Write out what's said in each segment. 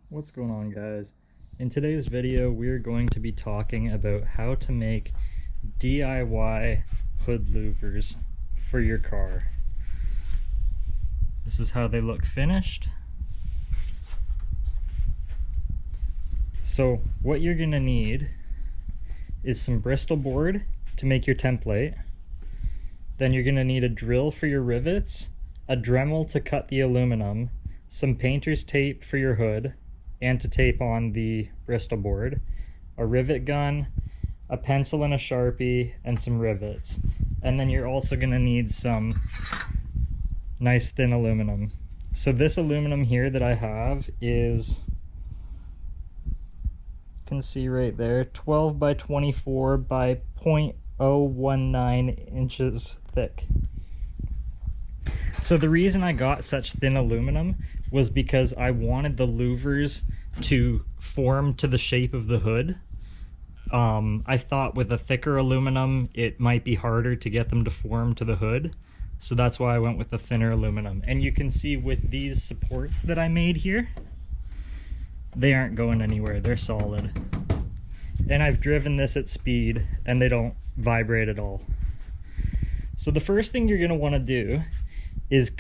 What's going on, guys? In today's video we're going to be talking about how to make DIY hood louvers for your car. This is how they look finished. So what you're gonna need is some Bristol board to make your template. Then you're gonna need a drill for your rivets, a Dremel to cut the aluminum, some painter's tape for your hood and to tape on the Bristol board, a rivet gun, a pencil and a Sharpie, and some rivets. And then you're also gonna need some nice thin aluminum. So this aluminum here that I have is, you can see right there, 12 by 24 by 0.019 inches thick. So the reason I got such thin aluminum was because I wanted the louvers to form to the shape of the hood. I thought with a thicker aluminum it might be harder to get them to form to the hood, so that's why I went with the thinner aluminum. And you can see with these supports that I made here, they aren't going anywhere, they're solid. And I've driven this at speed and they don't vibrate at all. So the first thing you're going to want to do is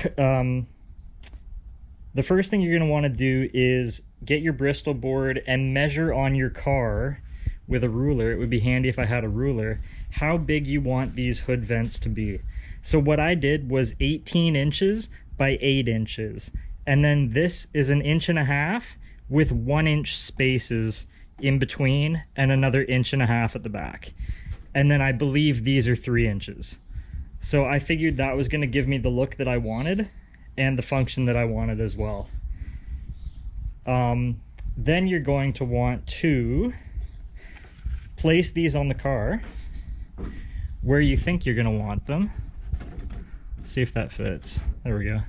get your Bristol board and measure on your car with a ruler. It would be handy if I had a ruler, how big you want these hood vents to be. So what I did was 18 inches by 8 inches, and then this is 1.5 inches with 1 inch spaces in between and another 1.5 inches at the back. And then I believe these are 3 inches. So I figured that was going to give me the look that I wanted and the function that I wanted as well. Then you're going to want to place these on the car where you think you're going to want them. See if that fits. There we go.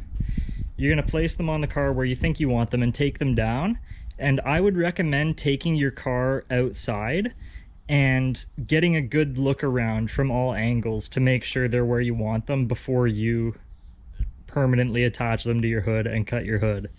You're going to place them on the car where you think you want them and take them down. And I would recommend taking your car outside and getting a good look around from all angles to make sure they're where you want them before you permanently attach them to your hood and cut your hood.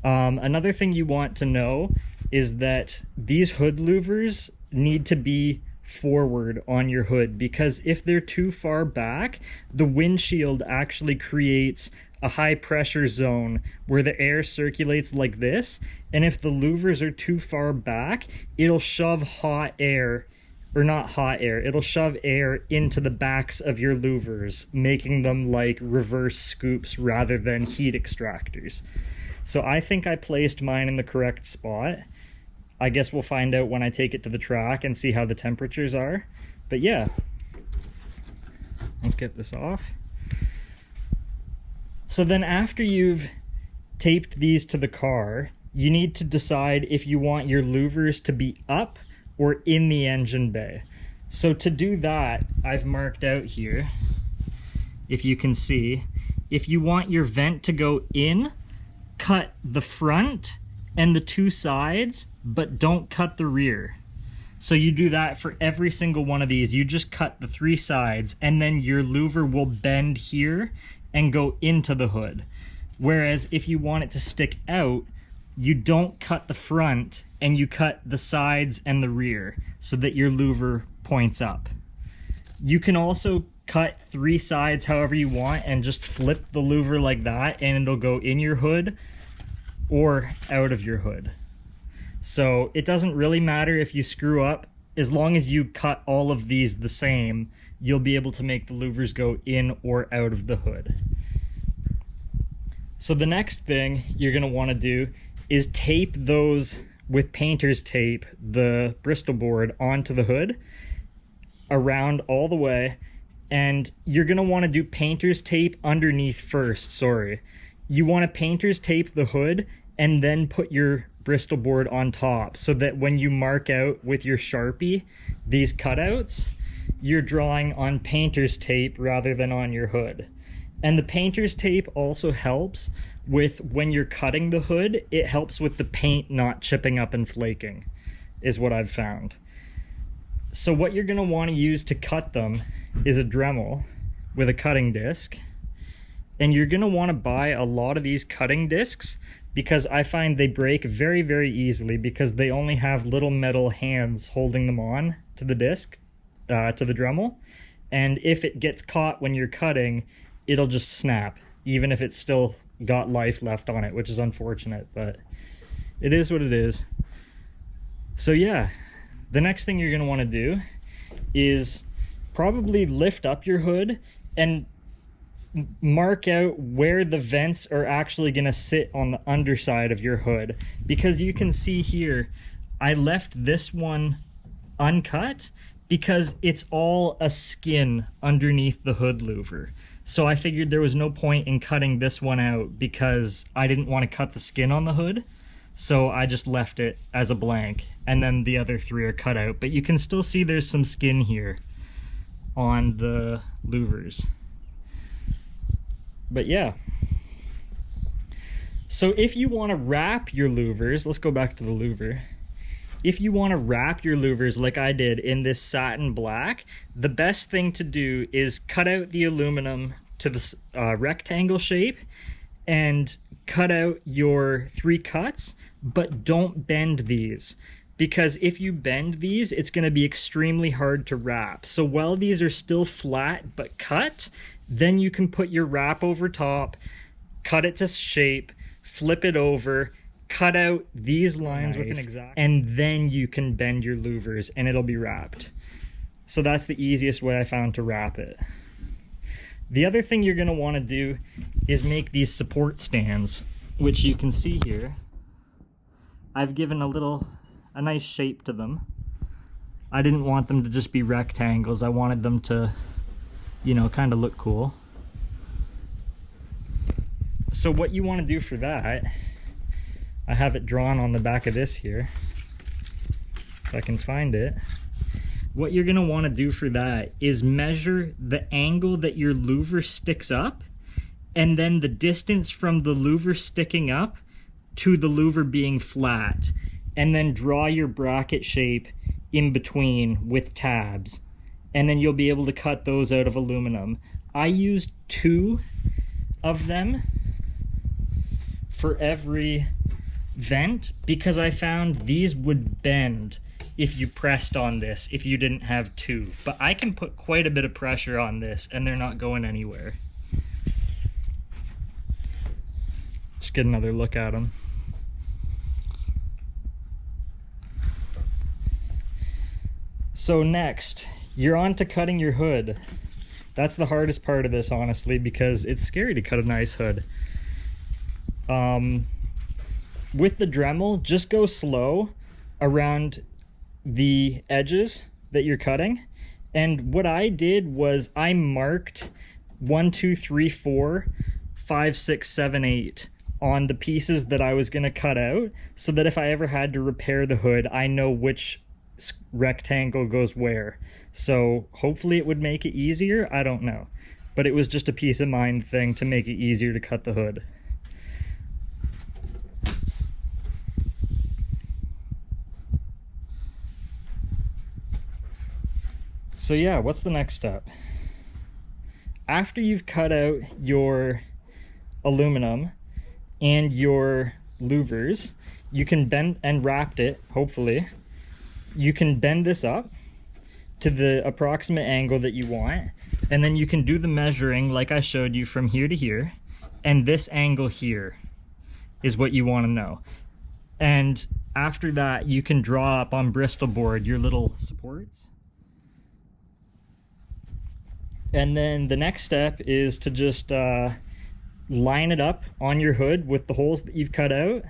Another thing you want to know is that these hood louvers need to be forward on your hood, because if they're too far back, the windshield actually creates a high pressure zone where the air circulates like this, and if the louvers are too far back, it'll shove hot air, or not hot air, it'll shove air into the backs of your louvers, making them like reverse scoops rather than heat extractors. So I think I placed mine in the correct spot. I guess we'll find out when I take it to the track and see how the temperatures are. But yeah, let's get this off. So then after you've taped these to the car, you need to decide if you want your louvers to be up or in the engine bay. So to do that, I've marked out here, if you can see, if you want your vent to go in, cut the front and the 2 sides, but don't cut the rear. So you do that for every single one of these. You just cut the 3 sides, and then your louver will bend here and go into the hood. Whereas if you want it to stick out, you don't cut the front and you cut the sides and the rear so that your louver points up. You can also cut 3 sides however you want and just flip the louver like that, and it'll go in your hood or out of your hood. So it doesn't really matter if you screw up, as long as you cut all of these the same, you'll be able to make the louvers go in or out of the hood. So the next thing you're going to want to do is tape those with painter's tape, the Bristol board, onto the hood around all the way. And you're going to want to do painter's tape underneath first, You want to painter's tape the hood and then put your Bristol board on top, so that when you mark out with your Sharpie these cutouts, you're drawing on painter's tape rather than on your hood. And the painter's tape also helps with when you're cutting the hood, it helps with the paint not chipping up and flaking, is what I've found. So what you're going to want to use to cut them is a Dremel with a cutting disc. And you're going to want to buy a lot of these cutting discs because I find they break very, very easily because they only have little metal hands holding them on to the disc, to the Dremel. And if it gets caught when you're cutting, it'll just snap, even if it's still got life left on it, which is unfortunate, but it is what it is. So yeah, the next thing you're going to want to do is probably lift up your hood and mark out where the vents are actually going to sit on the underside of your hood, because you can see here I left this one uncut because it's all a skin underneath the hood louver. So I figured there was no point in cutting this one out because I didn't want to cut the skin on the hood. So I just left it as a blank, and then the other three are cut out. But you can still see there's some skin here on the louvers. But yeah. So if you want to wrap your louvers, let's go back to the louver. If you want to wrap your louvers like I did in this satin black, the best thing to do is cut out the aluminum to the rectangle shape and cut out your 3 cuts, but don't bend these, because if you bend these, it's going to be extremely hard to wrap. So while these are still flat but cut, then you can put your wrap over top, cut it to shape, flip it over, cut out these lines with an X-Acto, and then you can bend your louvers and it'll be wrapped. So that's the easiest way I found to wrap it. The other thing you're going to want to do is make these support stands, which you can see here. I've given a nice shape to them. I didn't want them to just be rectangles. I wanted them to, you know, kind of look cool. So what you want to do for that, I have it drawn on the back of this here, if I can find it. What you're going to want to do for that is measure the angle that your louver sticks up, and then the distance from the louver sticking up to the louver being flat, and then draw your bracket shape in between with tabs, and then you'll be able to cut those out of aluminum. I used 2 of them for every vent because I found these would bend if you pressed on this if you didn't have 2, but I can put quite a bit of pressure on this and they're not going anywhere. Just get another look at them. So next, you're on to cutting your hood. That's the hardest part of this, honestly, because it's scary to cut a nice hood. With the Dremel, just go slow around the edges that you're cutting. And what I did was I marked 1, 2, 3, 4, 5, 6, 7, 8 on the pieces that I was going to cut out, so that if I ever had to repair the hood, I know which rectangle goes where. So hopefully it would make it easier. I don't know, but it was just a peace of mind thing to make it easier to cut the hood. So yeah, what's the next step? After you've cut out your aluminum and your louvers, you can bend and wrapped it, hopefully. You can bend this up to the approximate angle that you want, and then you can do the measuring like I showed you from here to here, and this angle here is what you want to know. And after that, you can draw up on Bristol board your little supports. And then the next step is to just line it up on your hood with the holes that you've cut out,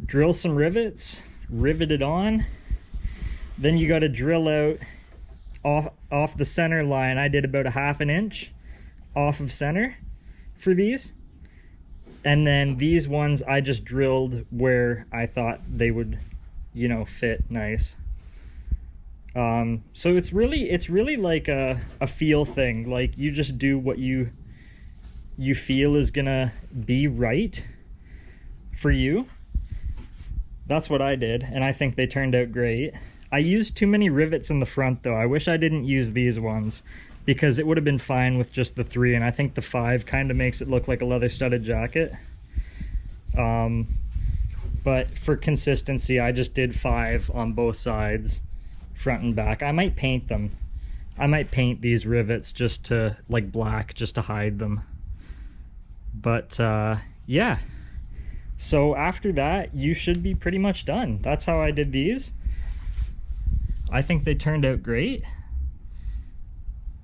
drill some rivets, rivet it on. Then you got to drill out off the center line. I did about a 1/2 inch off of center for these. And then these ones I just drilled where I thought they would, you know, fit nice. So it's really like a feel thing. Like, you just do what you feel is gonna be right for you. That's what I did, and I think they turned out great. I used too many rivets in the front though. I wish I didn't use these ones, because it would have been fine with just the 3, and I think the 5 kind of makes it look like a leather studded jacket. but for consistency, I just did 5 on both sides, front and back. I might paint them. I might paint these rivets just to, like, black, just to hide them. But yeah, so after that you should be pretty much done. That's how I did these. I think they turned out great.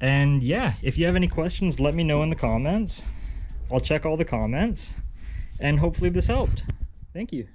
And yeah, if you have any questions, let me know in the comments. I'll check all the comments, and hopefully this helped. Thank you.